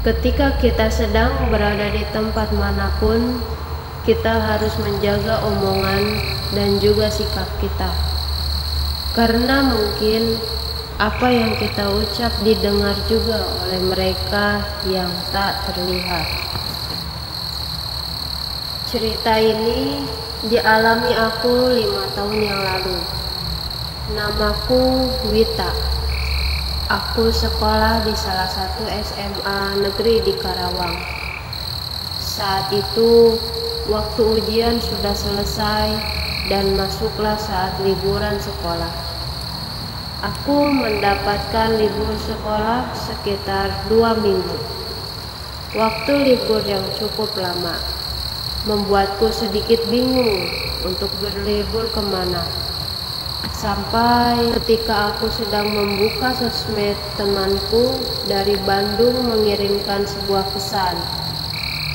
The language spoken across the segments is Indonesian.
Ketika kita sedang berada di tempat manapun, kita harus menjaga omongan dan juga sikap kita. Karena mungkin apa yang kita ucap didengar juga oleh mereka yang tak terlihat. Cerita ini dialami aku 5 tahun yang lalu. Namaku Wita. Aku sekolah di salah satu SMA negeri di Karawang. Saat itu waktu ujian sudah selesai dan masuklah saat liburan sekolah. Aku mendapatkan libur sekolah sekitar 2 minggu. Waktu libur yang cukup lama membuatku sedikit bingung untuk berlibur kemana. Sampai ketika aku sedang membuka sosmed, temanku dari Bandung mengirimkan sebuah pesan.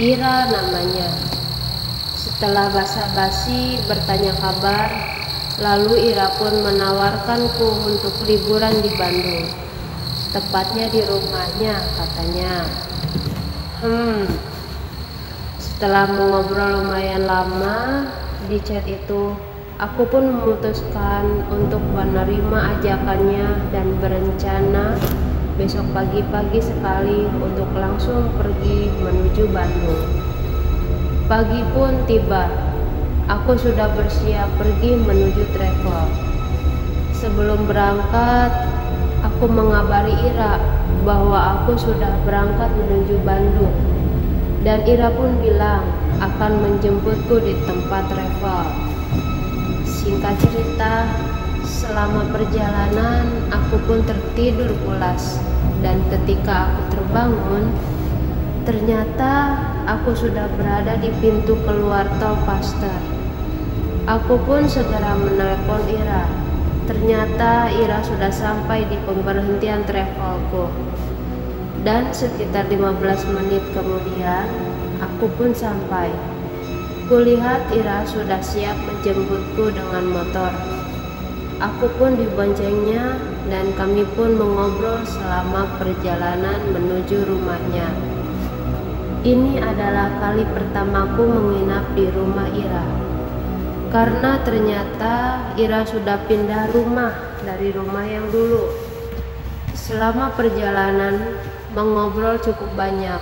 Ira namanya. Setelah basa-basi bertanya kabar, lalu Ira pun menawarkanku untuk liburan di Bandung. Tepatnya di rumahnya katanya. Setelah mengobrol lumayan lama di chat itu, aku pun memutuskan untuk menerima ajakannya dan berencana besok pagi-pagi sekali untuk langsung pergi menuju Bandung. Pagi pun tiba, aku sudah bersiap pergi menuju travel. Sebelum berangkat, aku mengabari Ira bahwa aku sudah berangkat menuju Bandung. Dan Ira pun bilang akan menjemputku di tempat travel. Singkat cerita, selama perjalanan aku pun tertidur pulas, dan ketika aku terbangun, ternyata aku sudah berada di pintu keluar tol Paster. Aku pun segera menelepon Ira. Ternyata Ira sudah sampai di pemberhentian travelku. Dan sekitar 15 menit kemudian, aku pun sampai. Kulihat Ira sudah siap menjemputku dengan motor. Aku pun diboncengnya dan kami pun mengobrol selama perjalanan menuju rumahnya. Ini adalah kali pertamaku menginap di rumah Ira. Karena ternyata Ira sudah pindah rumah dari rumah yang dulu. Selama perjalanan mengobrol cukup banyak.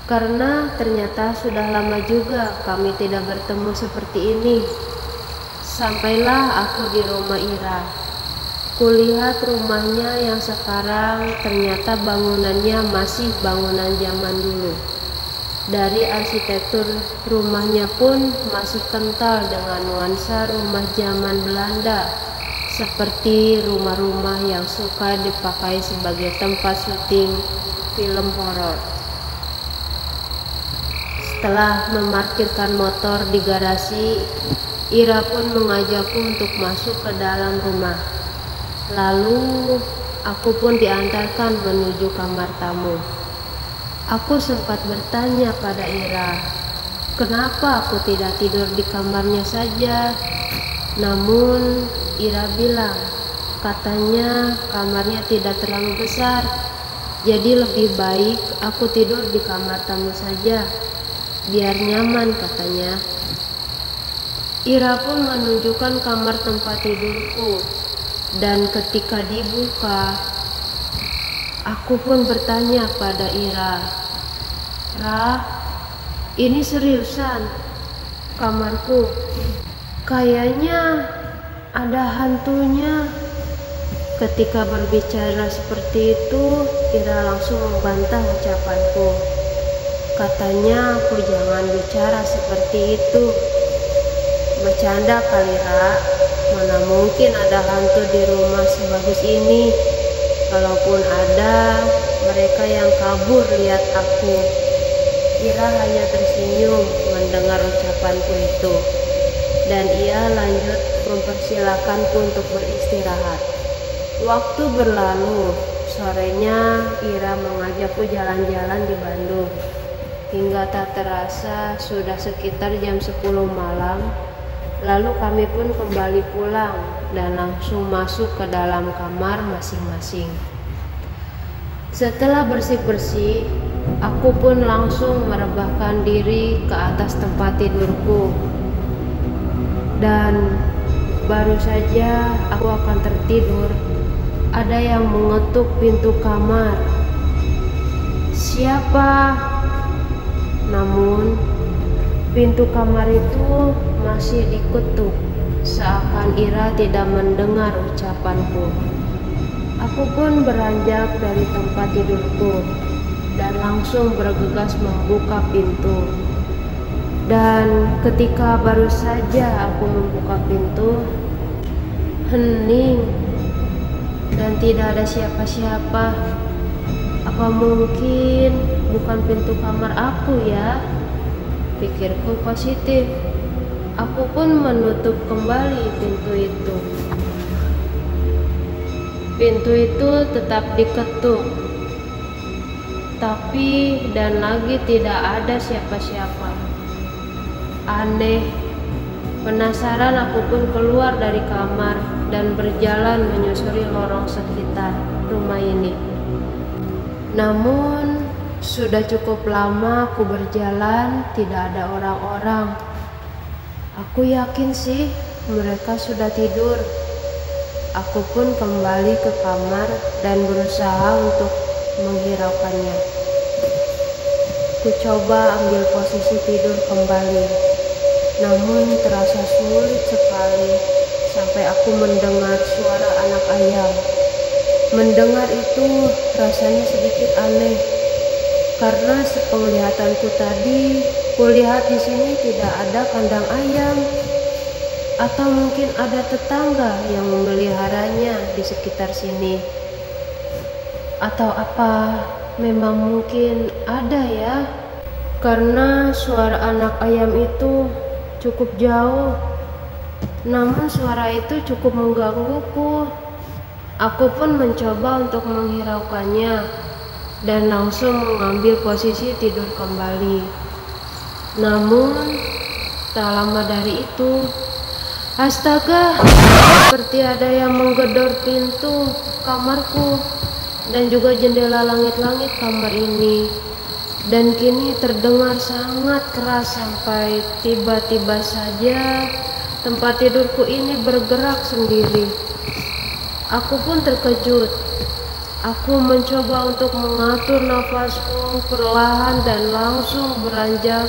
Karena ternyata sudah lama juga kami tidak bertemu seperti ini. Sampailah aku di rumah Ira. Kulihat rumahnya yang sekarang ternyata bangunannya masih bangunan zaman dulu. Dari arsitektur rumahnya pun masih kental dengan nuansa rumah zaman Belanda, seperti rumah-rumah yang suka dipakai sebagai tempat syuting film horor. Setelah memarkirkan motor di garasi, Ira pun mengajakku untuk masuk ke dalam rumah. Lalu aku pun diantarkan menuju kamar tamu. Aku sempat bertanya pada Ira, kenapa aku tidak tidur di kamarnya saja? Namun Ira bilang, katanya kamarnya tidak terlalu besar, jadi lebih baik aku tidur di kamar tamu saja, biar nyaman katanya. Ira pun menunjukkan kamar tempat tidurku, dan ketika dibuka, aku pun bertanya pada Ira, "Ra, ini seriusan kamarku? Kayaknya ada hantunya." Ketika berbicara seperti itu, Ira langsung membantah ucapanku. Katanya aku jangan bicara seperti itu. Bercanda kali, Ra. Mana mungkin ada hantu di rumah sebagus ini. Kalaupun ada, mereka yang kabur lihat aku. Ira hanya tersenyum mendengar ucapanku itu. Dan ia lanjut mempersilakanku untuk beristirahat. Waktu berlalu, sorenya Ira mengajakku jalan-jalan di Bandung. Hingga tak terasa sudah sekitar jam 10 malam. Lalu kami pun kembali pulang dan langsung masuk ke dalam kamar masing-masing. Setelah bersih-bersih, Aku pun langsung merebahkan diri ke atas tempat tidurku. Dan baru saja aku akan tertidur, ada yang mengetuk pintu kamar. Siapa? Namun pintu kamar itu masih diketuk, seakan Ira tidak mendengar ucapanku. Aku pun beranjak dari tempat tidurku dan langsung bergegas membuka pintu. Dan ketika baru saja aku membuka pintu, hening dan tidak ada siapa-siapa. Apa mungkin bukan pintu kamar aku ya? Pikirku positif. Aku pun menutup kembali pintu itu. Pintu itu tetap diketuk, tapi dan lagi tidak ada siapa-siapa. Aneh. Penasaran, aku pun keluar dari kamar dan berjalan menyusuri lorong sekitar rumah ini. Namun sudah cukup lama aku berjalan, tidak ada orang-orang. Aku yakin sih mereka sudah tidur. Aku pun kembali ke kamar dan berusaha untuk menghiraukannya. Ku coba ambil posisi tidur kembali, namun terasa sulit sekali sampai aku mendengar suara anak ayam. Mendengar itu rasanya sedikit aneh, karena sepenglihatanku tadi, kulihat di sini tidak ada kandang ayam. Atau mungkin ada tetangga yang memeliharanya di sekitar sini. Atau apa, memang mungkin ada ya? Karena suara anak ayam itu cukup jauh. Namun suara itu cukup menggangguku. Aku pun mencoba untuk menghiraukannya dan langsung mengambil posisi tidur kembali. Namun tak lama dari itu, astaga, seperti ada yang menggedor pintu kamarku dan juga jendela langit-langit kamar ini. Dan kini terdengar sangat keras sampai tiba-tiba saja tempat tidurku ini bergerak sendiri. Aku pun terkejut. Aku mencoba untuk mengatur nafasku perlahan dan langsung beranjak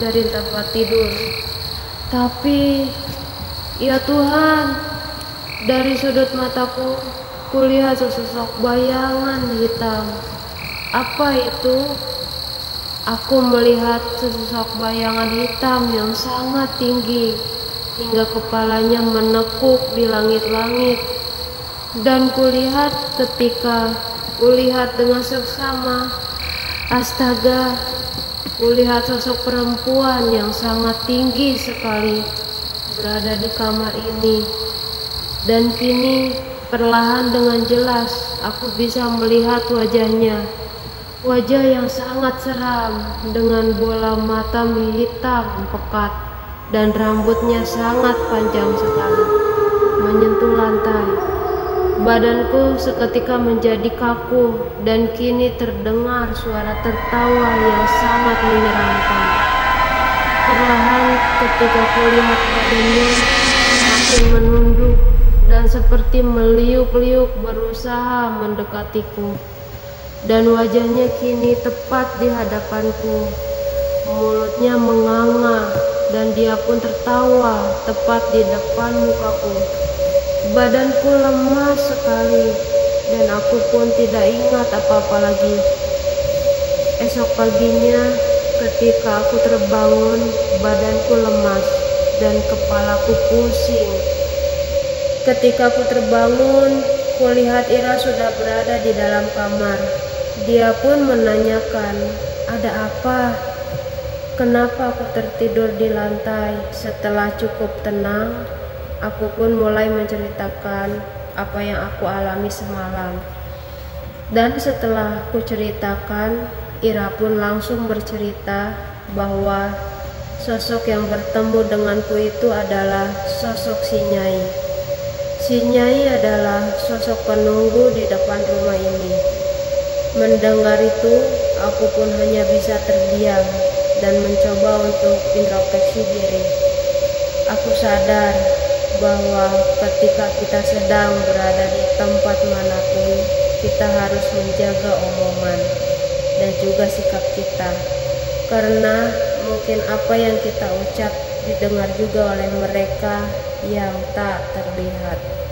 dari tempat tidur. Tapi ya Tuhan, dari sudut mataku, kulihat sesosok bayangan hitam. Apa itu? Aku melihat sesosok bayangan hitam yang sangat tinggi, hingga kepalanya menekuk di langit-langit. Dan kulihat ketika kulihat dengan seksama, astaga, kulihat sosok perempuan yang sangat tinggi sekali berada di kamar ini. Dan kini perlahan dengan jelas aku bisa melihat wajahnya. Wajah yang sangat seram dengan bola mata hitam pekat dan rambutnya sangat panjang sekali menyentuh lantai. Badanku seketika menjadi kaku dan kini terdengar suara tertawa yang sangat menyeramkan. Perlahan ketika kulihat badannya semakin menunduk dan seperti meliuk-liuk berusaha mendekatiku. Dan wajahnya kini tepat di hadapanku. Mulutnya menganga dan dia pun tertawa tepat di depan mukaku. Badanku lemas sekali dan aku pun tidak ingat apa-apa lagi. Esok paginya ketika aku terbangun, badanku lemas dan kepalaku pusing. Ketika aku terbangun, kulihat Ira sudah berada di dalam kamar. Dia pun menanyakan, "Ada apa? Kenapa aku tertidur di lantai?" Setelah cukup tenang, aku pun mulai menceritakan apa yang aku alami semalam. Dan setelah aku ceritakan, Ira pun langsung bercerita bahwa sosok yang bertemu denganku itu adalah sosok si Nyai. Si Nyai adalah sosok penunggu di depan rumah ini. Mendengar itu, aku pun hanya bisa terdiam dan mencoba untuk introspeksi diri. Aku sadar bahwa ketika kita sedang berada di tempat manapun, kita harus menjaga omongan dan juga sikap kita, karena mungkin apa yang kita ucap didengar juga oleh mereka yang tak terlihat.